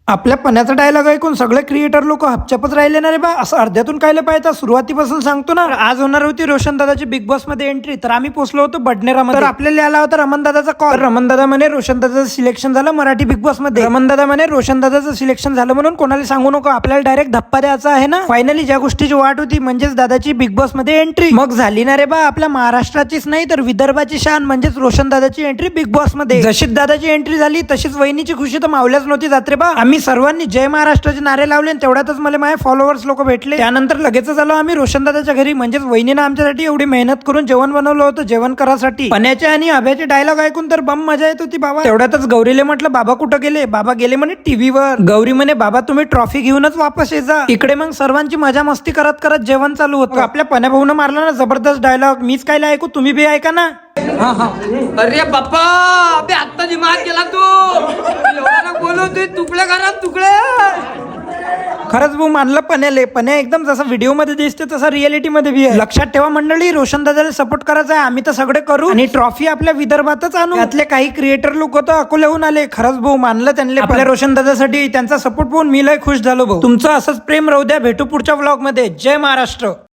आपल्या पण्याचा डायलॉग ऐकून सगळे क्रिएटर लोक हपचापच राहिले ना रे बा. असं अर्ध्यातून कायला पाहिजे, सुरुवातीपासून सांगतो ना. आज होणार होती रोशन दादाची बिग बॉस मध्ये एंट्री, तर आम्ही पोहोचलो होतो बडनेरामध्ये. तर आपल्याला आला होता रमण दादाचा कॉल. रमण दादा म्हणे रोशन दादाचं सिलेक्शन झालं मराठी बिग बॉस मध्ये. रमण दादा म्हणे रोशन दादाचं सिलेक्शन झालं म्हणून कोणाला सांगू नको, आपल्याला डायरेक्ट धप्पा द्यायचा आहे ना. फायनली ज्या गोष्टीची वाट होती म्हणजेच दादाची बिग बॉस मध्ये एंट्री मग झाली ना रे बा. आपल्या महाराष्ट्राचीच नाही तर विदर्भाची शान म्हणजेच रोशन दादाची एंट्री बिग बॉस मध्ये. जशीच दादाची एंट्री झाली तशीच वहिनीची खुशी तर मावल्याच नव्हती जात रे बा. आम्ही सर्वांनी जय महाराष्ट्राचे नारे लावले आणि तेवढ्यातच मला माझे फॉलोअर्स लोक भेटले. त्यानंतर लगेच आलो आम्ही रोशन दादाच्या घरी. म्हणजेच वहिनीनं आमच्यासाठी एवढी मेहनत करून जेवण बनवलं होतं जेवण करासाठी. पण्याचे आणि अभ्याचे डायलॉग ऐकून तर बम मजा येत होती बाबा. तेवढ्यातच गौरीले म्हटलं बाबा कुठं गेले. बाबा गेले म्हणे टीव्हीवर. गौरी म्हणे बाबा तुम्ही ट्रॉफी घेऊनच वापस ये जा. इकडे मग सर्वांची मजा मस्ती करत करत जेवण चालू होतं. आपल्या पण्या भाऊनं मारला ना जबरदस्त डायलॉग. मीच काय ऐकू, तुम्ही बी ऐका ना. अरे बाप्पा, अबे आत्ता दिमाग केला तू. एवढं बोलवतोय तुकडे करा तुकडे. खरंच भाऊ मानलं पण्याले. पण्या एकदम जसं व्हिडिओ मध्ये दिसते तसं रिअलिटी मध्ये बी आहे. लक्षात ठेवा मंडळी, रोशन दादाला सपोर्ट करायचा आहे. आम्ही तर सगळे करू आणि ट्रॉफी आपल्या विदर्भातच आणू. त्यातले काही क्रिएटर लोक तर अकोल्याहून आले. खरंच भाऊ मानलं त्यांनी आपल्या रोशन दादासाठी. त्यांचा सपोर्ट पाहून मी लय खुश झालो भाऊ. तुमचं असंच प्रेम राहू द्या. भेटू पुढच्या व्लॉग मध्ये. जय महाराष्ट्र.